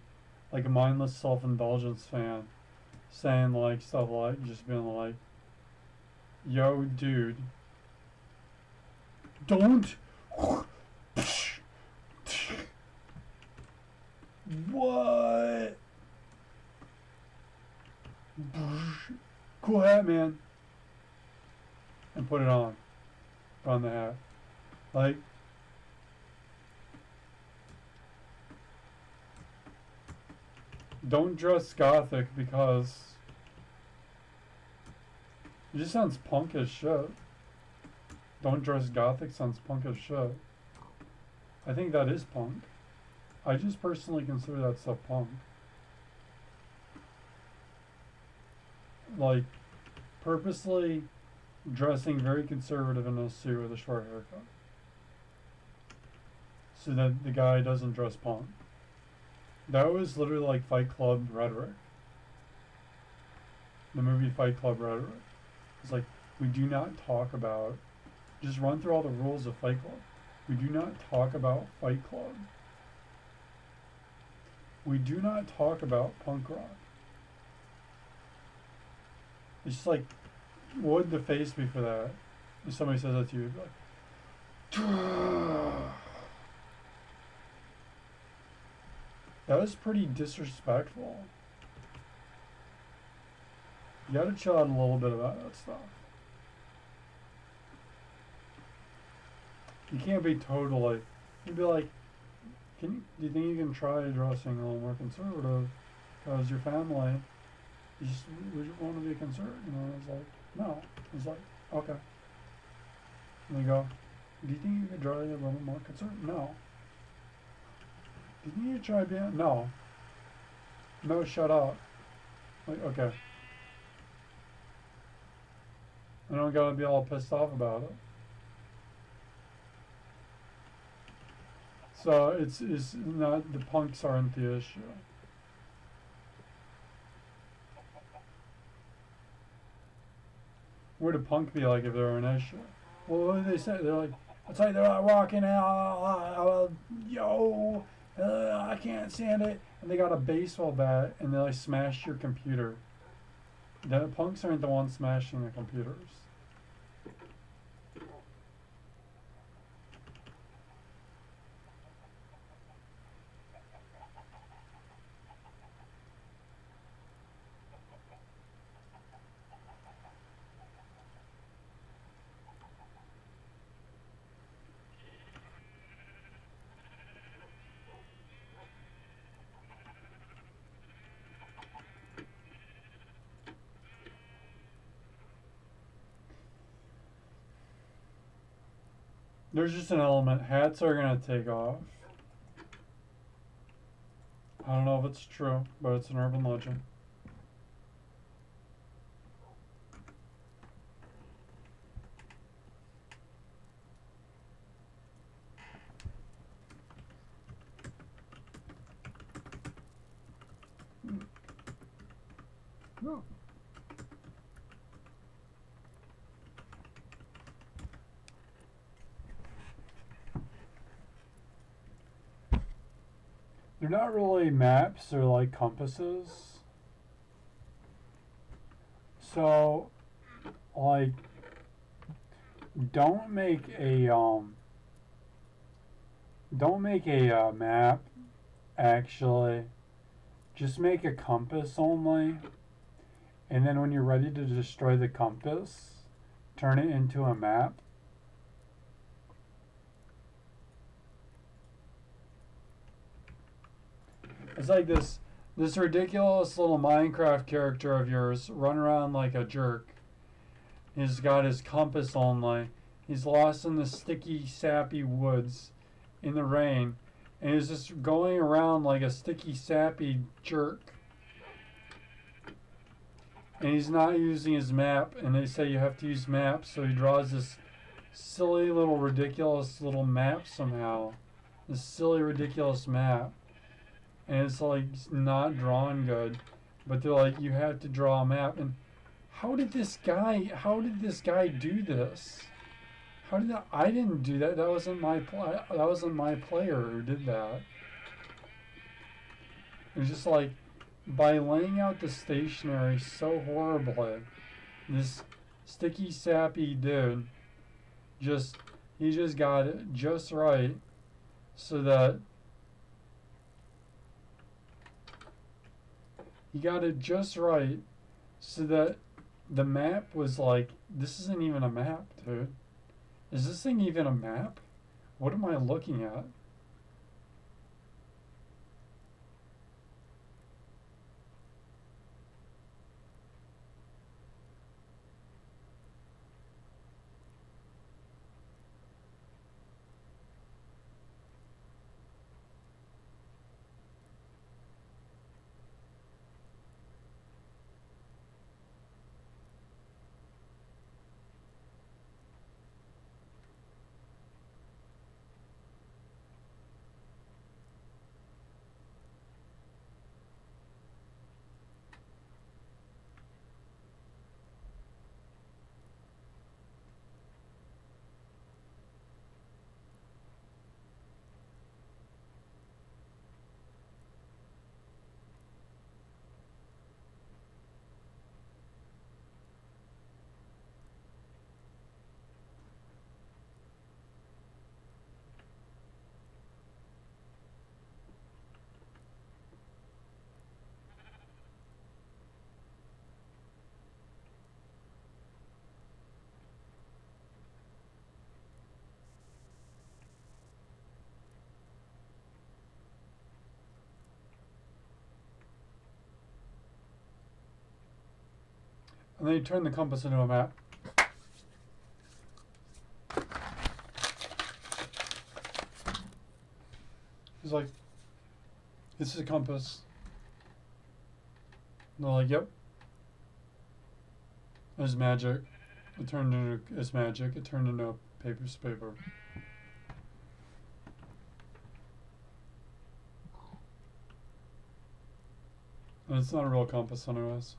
like a mindless self-indulgence fan saying like stuff like, just being like, yo, dude, don't. What? Cool hat, man. And put it on. Put on the hat. Like, don't dress gothic because it just sounds punk as shit. Don't dress gothic sounds punk as shit. I think that is punk. I just personally consider that stuff punk. Like, purposely dressing very conservative in a suit with a short haircut. So that the guy doesn't dress punk. That was literally like Fight Club rhetoric. The movie Fight Club rhetoric. It's like, we do not talk about, just run through all the rules of Fight Club. We do not talk about Fight Club. We do not talk about punk rock. It's just like, what would the face be for that? If somebody says that to you, you'd be like, that was pretty disrespectful. You gotta chill out a little bit about that stuff. You can't be totally. You'd be like, do you think you can try dressing a little more conservative? Because your family, we just want to be conservative. You know, it's like, no. It's like, okay. And you go, do you think you could try a little more conservative? No. Do you think you could try being? No. No, shut up. Like, okay. I don't gotta be all pissed off about it. So it's not, the punks aren't the issue. What would a punk be like if they were an issue? Well, what do they say? They're like, it's like they're like walking out, yo, I can't stand it. And they got a baseball bat and they like smash your computer. The punks aren't the ones smashing the computers. There's just an element. Hats are gonna take off. I don't know if it's true, but it's an urban legend. No. they're not really maps, they're like compasses. So, like, don't make a map, actually. Just make a compass only, and then when you're ready to destroy the compass, turn it into a map. It's like this ridiculous little Minecraft character of yours run around like a jerk. He's got his compass only. He's lost in the sticky, sappy woods in the rain, and he's just going around like a sticky, sappy jerk. And he's not using his map, and they say you have to use maps, so he draws this silly little ridiculous little map somehow. This silly ridiculous map. And it's like not drawn good. But they're like, you have to draw a map. And how did this guy do this? I didn't do that. That wasn't my player who did that. It was just like, by laying out the stationery so horribly, this sticky sappy dude he just got it just right so that the map was like, this isn't even a map, dude. Is this thing even a map? What am I looking at? And then you turn the compass into a map. He's like, this is a compass. And they're like, yep. It's magic. It turned into a piece of paper. And it's not a real compass anyways.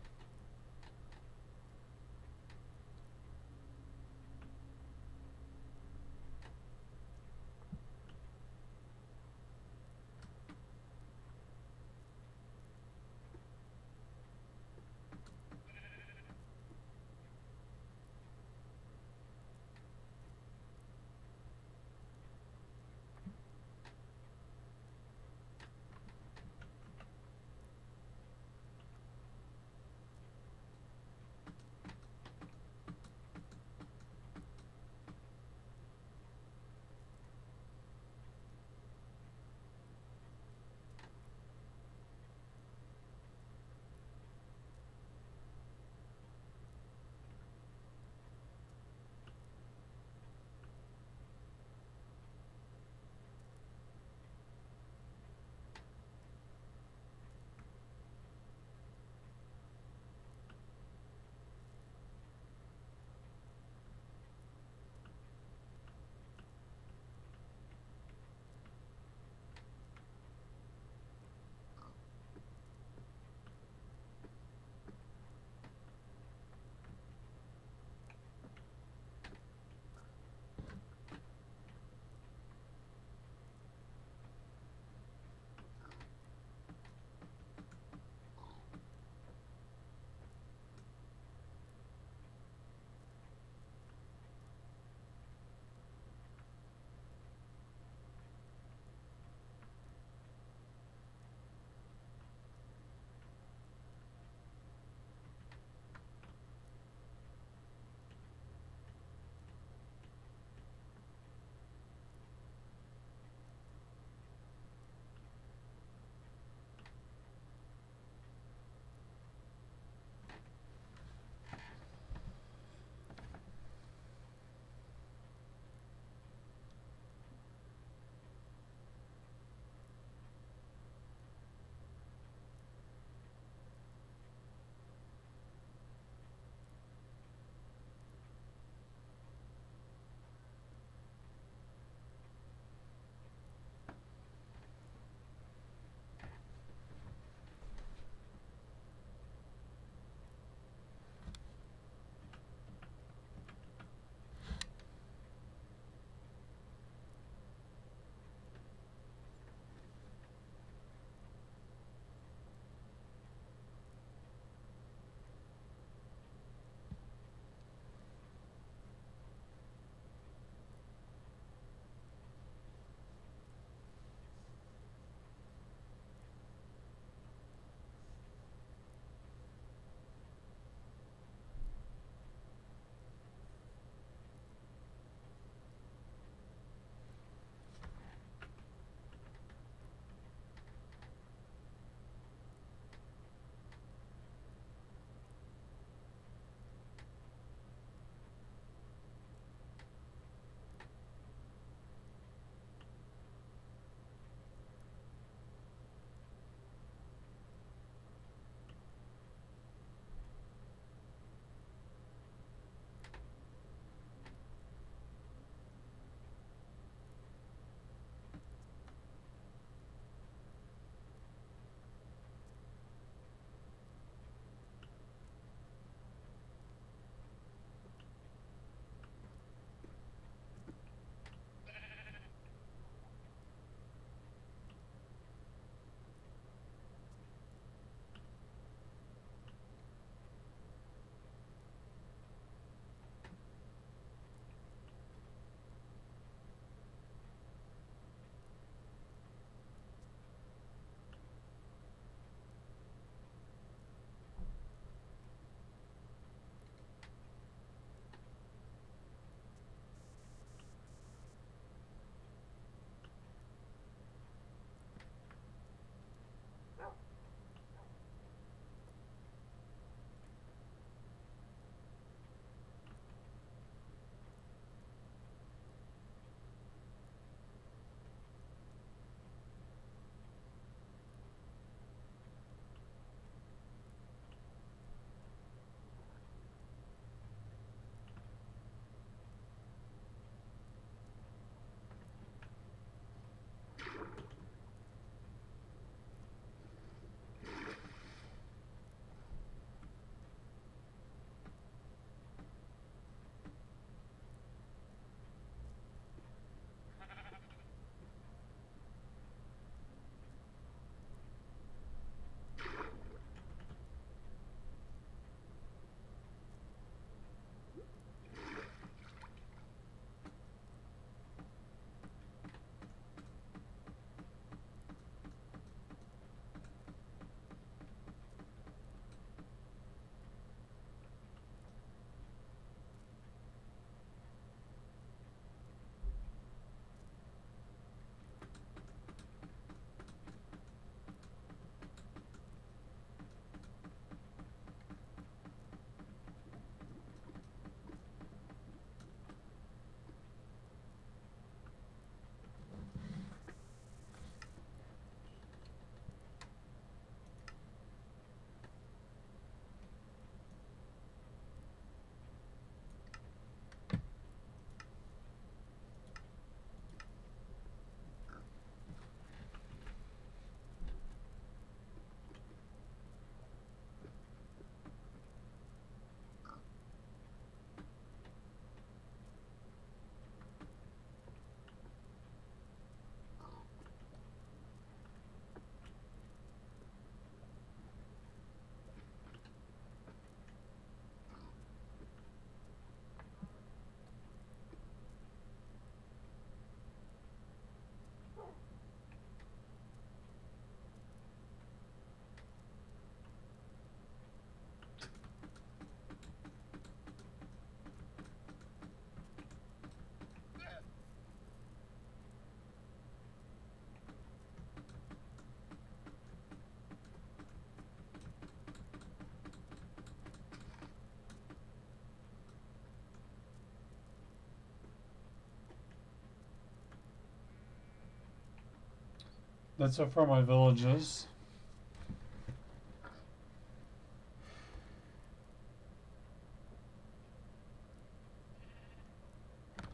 That's so far my villages.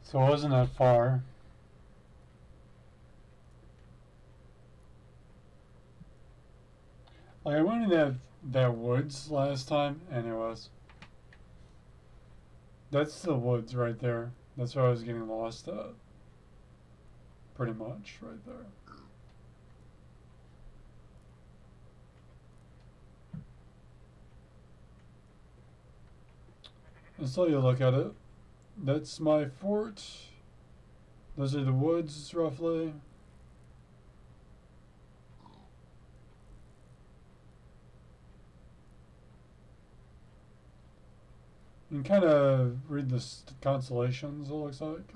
So it wasn't that far. Like I went in that woods last time, and it was. That's the woods right there. That's where I was getting lost at. Pretty much right there. Let's let you look at it. That's my fort. Those are the woods, roughly. You can kind of read the constellations, it looks like.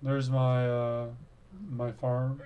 There's my my farm.